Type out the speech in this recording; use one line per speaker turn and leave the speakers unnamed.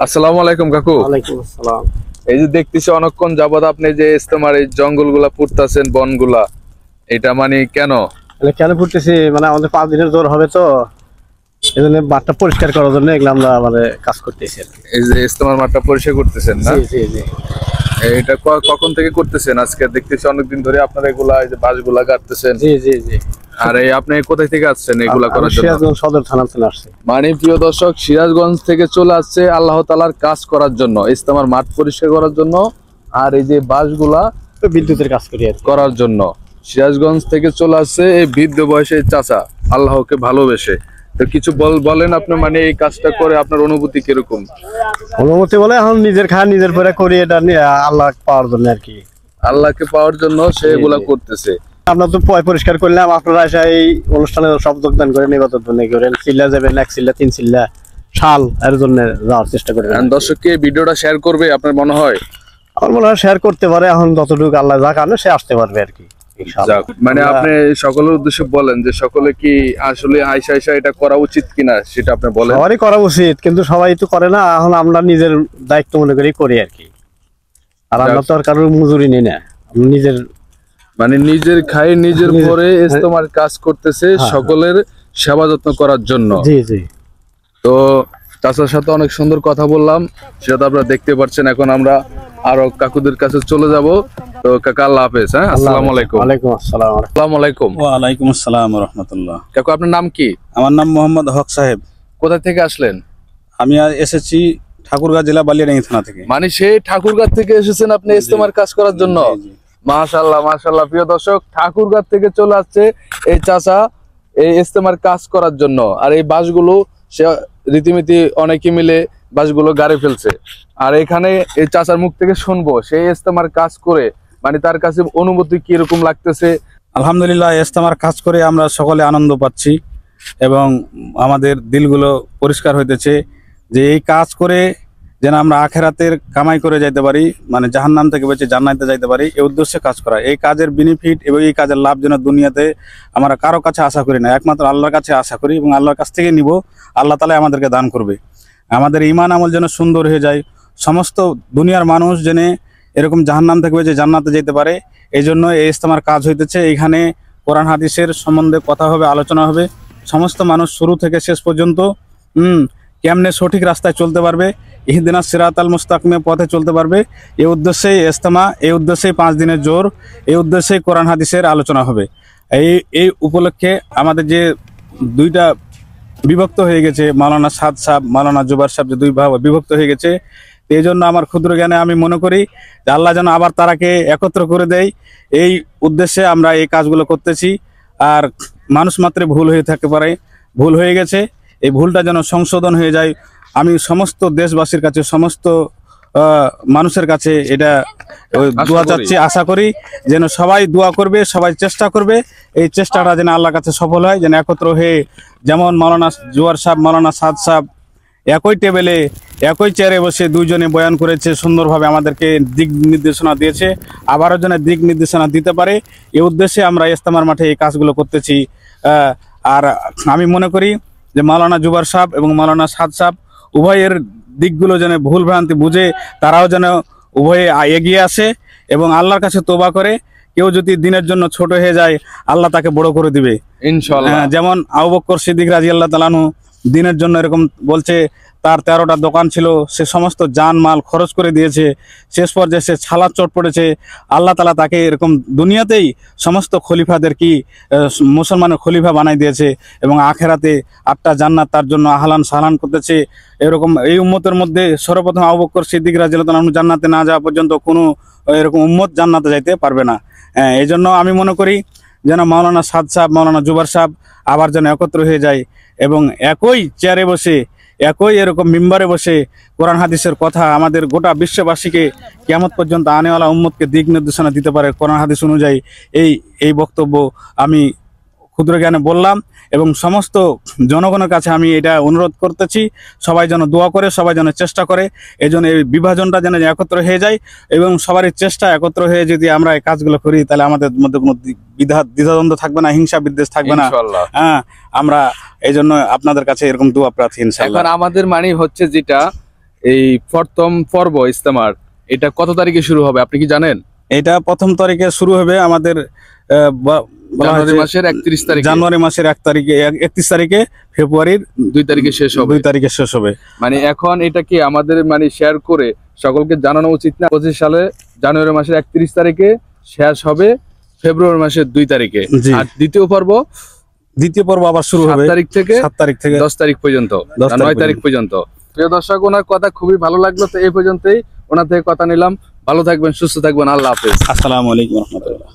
আসসালামু আলাইকুম কাকু।
ওয়ালাইকুম আসসালাম।
এই যে দেখতেছি অনেকক্ষণ যাবত আপনি যে ইস্তেমার এই জঙ্গলগুলা পুড়তাছেন, বনগুলা, এটা মানে কেন?
কেন ফুটতেছি মানে আমাদের 5 দিনের জ্বর হবে তো এই জন্য মাঠটা পরিষ্কার করার জন্য এগুলো আমরা মানে কাজ করতেছি আর কি।
এই যে ইস্তেমার মাঠটা পরিষ্কার করতেছেন না?
জি জি জি।
এটা কখন থেকে করতেছেন? আজকে দেখতেছি অনেকদিন ধরে আপনারা এগুলা এই যে বাঁশগুলা কাটতেছেন।
জি জি জি।
আর এই আপনি কোথায় থেকে আসছেন এগুলা করার জন্য?
সিরাজগঞ্জ সদর থানা থেকে আসছি।
মানে প্রিয় দর্শক, সিরাজগঞ্জ থেকে চলে আসছে আল্লাহ তাআলার কাজ করার জন্য, ইস্তেমার মাঠ পরিষ্কার করার জন্য, আর এই যে বাঁশগুলা
বিদ্যুতের কাজ করি আর কি
করার জন্য সিরাজগঞ্জ থেকে চলে আসছে এই বৃদ্ধ বয়সের চাচা, আল্লাহকে ভালোবেসে। তো কিছু বলেন আপনি, মানে এই কাজটা করে আপনার অনুভূতি কিরকম?
অনুমতি বলে এখন নিজের খাওয়া নিজের পরে করি, এটা নিয়ে আল্লাহ পাওয়ার জন্য আর কি।
আল্লাহকে পাওয়ার জন্য সে এগুলা করতেছে।
আমরা তো পরিষ্কার করলাম, আপনারা এসে এই অনুষ্ঠানে সব যোগদান করেন, ইবাদত করেন, চিল্লা যাবেন 1 চিল্লা 3 চিল্লা শাল এর জন্য যাওয়ার চেষ্টা করেন।
দর্শককে ভিডিওটা শেয়ার করবে আপনার মনে হয়?
আমার মনে হয় শেয়ার করতে পারে, এখন যতটুকু আল্লাহ যা কারণে সে আসতে পারবে আর কি।
মানে আপনি সকলের উদ্দেশ্যে বলেন যে সকলে কি আসলে আয়সা এটা করা উচিত কিনা, সেটা আপনি বলেন।
সবারই করা উচিত, কিন্তু সবাই তো করে না। এখন আমরা নিজের দায়িত্ব মনে করি আর কি। আর আমরা তো আর কারোর মজুরি নিই না, নিজের
মানে নিজের খাই নিজের পরে ইস্তেমার কাজ করতেছে সকলের সেবা যত্ন করার জন্য।
জি জি।
তো চাচার সাথে অনেক সুন্দর কথা বললাম, সেটা আপনারা দেখতে পাচ্ছেন। এখন আমরা আরো কাকুদের কাছে চলে যাব। তো কাকা আল্লাহ হাফেজ। হ্যাঁ, আসসালামু আলাইকুম।
ওয়ালাইকুম আসসালাম।
আসসালামু আলাইকুম।
ওয়ালাইকুম আসসালাম ওয়া রাহমাতুল্লাহ।
কাকু আপনার নাম কি?
আমার নাম মোহাম্মদ হক সাহেব।
কোথা থেকে আসলেন?
আমি এসেছি ঠাকুরগাঁও জেলা বালিয়াডাঙ্গি থানা থেকে।
মানে সেই ঠাকুরগাঁ থেকে এসেছেন আপনি ইস্তেমার কাজ করার জন্য? মাশাআল্লাহ মাশাআল্লাহ। প্রিয় দর্শক, ঠাকুরগাঁ থেকে চলে আসছে এই চাচা এই ইস্তেমার কাজ করার জন্য। আর এই বাসগুলো সে রীতিমতি অনেকে মিলে বাসগুলো গাড়ি ফেলছে। আর এখানে এই চাচার মুখ থেকে শুনবো সেই ইস্তেমার কাজ করে মানে তার কাছে অনুভূতি কিরকম লাগতেছে।
আলহামদুলিল্লাহ, ইস্তেমার কাজ করে আমরা সকলে আনন্দ পাচ্ছি এবং আমাদের দিলগুলো পরিষ্কার হইতেছে যে এই কাজ করে যেন আমরা আখেরাতের কামাই করে যাইতে পারি, মানে জাহান্নাম থেকে বেঁচে জান্নাতে যাইতে পারি, এই উদ্দেশ্যে কাজ করা। এই কাজের বেনিফিট এবং এই কাজের লাভ যেন দুনিয়াতে আমরা কারো কাছে আশা করি না, একমাত্র আল্লাহর কাছে আশা করি এবং আল্লাহর কাছ থেকে নিব। আল্লাহ তাআলা আমাদেরকে দান করবে। আমাদের ঈমান আমল যেন সুন্দর হয়ে যায়, সমস্ত দুনিয়ার মানুষ যেন এরকম জাহান্নাম থেকে বেঁচে জান্নাতে যেতে পারে, এই জন্য এই ইস্তেমার কাজ হইতেছে। এখানে কোরআন হাদিসের সম্বন্ধে কথা হবে, আলোচনা হবে। সমস্ত মানুষ শুরু থেকে শেষ পর্যন্ত কেমনে সঠিক রাস্তায় চলতে পারবে, ইহদিনাস সিরাতাল মুস্তাকিমের পথে চলতে পারবে, এই উদ্দেশ্যেই ইস্তেমা, এই উদ্দেশ্যেই 5 দিনের জোর, এই উদ্দেশ্যেই কোরআন হাদিসের আলোচনা হবে। এই উপলক্ষে আমাদের যে 2টা বিভক্ত হয়ে গেছে, মাওলানা সাদ সাহেব, মাওলানা জুবার সাহেব, যে 2 ভাগ বিভক্ত হয়ে গেছে। এই জন্য আমার ক্ষুদ্র জ্ঞানে আমি মনে করি যে আল্লাহ যেন আবার তারাকে একত্র করে দেয়, এই উদ্দেশ্যে আমরা এই কাজগুলো করতেছি। আর মানুষ মাত্রে ভুল হয়ে থাকতে পারে, ভুল হয়ে গেছে, এই ভুলটা যেন সংশোধন হয়ে যায়। আমি সমস্ত দেশবাসীর কাছে, সমস্ত মানুষের কাছে এটা দোয়া চাচ্ছি, আশা করি যেন সবাই দোয়া করবে, সবাই চেষ্টা করবে, এই চেষ্টাটা যেন আল্লাহর কাছে সফল হয়, যেন একত্র হয়ে যেমন মাওলানা জুয়ার সাহেব, মাওলানা সাদ সাহেব একই টেবিলে একই চেয়ারে বসে 2 জনে বয়ান করেছে, সুন্দরভাবে আমাদেরকে দিক নির্দেশনা দিয়েছে, আবারও যেন দিক নির্দেশনা দিতে পারে, এই উদ্দেশ্যে আমরা ইস্তেমার মাঠে এই কাজগুলো করতেছি। আর আমি মনে করি যে মাওলানা জুবার সাহেব এবং মাওলানা সাদ সাহেব উভয়ের দিকগুলো যেন ভুল ভ্রান্তি বুঝে তারাও যেন উভয়ে এগিয়ে আসে এবং আল্লাহর কাছে তওবা করে। কেউ যদি দিনের জন্য ছোট হয়ে যায়, আল্লাহ তাকে বড় করে দিবে ইনশাআল্লাহ। যেমন আবু বকর সিদ্দিক রাদিয়াল্লাহু তাআলা আনহু দিনের জন্য এরকম বলছে, তার 13টা দোকান ছিল, সে সমস্ত জান মাল খরচ করে দিয়েছে, শেষ পর্যায়ে সে ছালার চোট পড়েছে। আল্লাহ তাআলা তাকে এরকম দুনিয়াতেই সমস্ত খলিফাদের কি মুসলমানের খলিফা বানাই দিয়েছে এবং আখেরাতে 8টা জান্নাত তার জন্য আহলান সাহলান করতেছে। এরকম এই উম্মতের মধ্যে সর্বপ্রথম আবু বকর সিদ্দিক রাদিয়াল্লাহু তাআলা আনহু জান্নাতে না যাওয়া পর্যন্ত কোনো এরকম উম্মত জান্নাতে যাইতে পারবে না। এই জন্য আমি মনে করি যেন মাওলানা সাদ সাহেব, মাওলানা জুবার সাহেব আবার যেন একত্র হয়ে যায় এবং একই চেয়ারে বসে, একই এরকম মিম্বারে বসে কোরআন হাদিসের কথা আমাদের গোটা বিশ্ববাসীকে কিয়ামত পর্যন্ত আনেওয়ালা উম্মতকে দিক নির্দেশনা দিতে পারে। কোরআন হাদিস অনুযায়ী এই বক্তব্য আমি ক্ষুদ্র জ্ঞানে বললাম এবং সমস্ত জনগণের কাছে আমি এটা অনুরোধ করতেছি, সবাই যেন দোয়া করে, সবাই যেন চেষ্টা করে, এই জন্য এই বিভাজনটা যেন একত্র হয়ে যায় এবং সবারই চেষ্টা একত্র হয়ে যদি আমরা এই কাজগুলো করি, তাহলে আমাদের মধ্যে কোনো দ্বিধাদ্বন্দ্ব থাকবে না, হিংসা বিদ্বেষ থাকবে না। হ্যাঁ, আমরা এই জন্য আপনাদের কাছে এরকম দোয়া প্রার্থী ইনশাআল্লাহ।
এখন আমাদের মানে হচ্ছে যেটা এই প্রথম পর্ব ইজতেমার এটা কত তারিখে শুরু হবে আপনি কি জানেন?
এটা 1 তারিখে শুরু হবে আমাদের বলা
জানুয়ারি
হয়েছে
মাসের 31 তারিখে।
জানুয়ারি মাসের 1 তারিখে 31 তারিখে, ফেব্রুয়ারির
2 তারিখে শেষ হবে।
2 তারিখে শেষ হবে।
মানে এখন এটা কি আমাদের মানে শেয়ার করে সকলকে জানানো উচিত না? 25 সালে জানুয়ারি মাসের 31 তারিখে শেষ হবে, ফেব্রুয়ারি মাসের 2 তারিখে।
জি।
আর দ্বিতীয় পর্ব
আবার শুরু
7
হবে
তারিখ থেকে
7 তারিখ থেকে
10 তারিখ পর্যন্ত,
10
9 তারিখ পর্যন্ত। প্রিয় দর্শক, ওনার কথা খুবই ভালো লাগলো। তো এই পর্যন্তই ওনার থেকে কথা নিলাম। ভালো থাকবেন, সুস্থ থাকবেন, আল্লাহ হাফেজ।
আসসালামু আলাইকুম রহমতুল্লাহ।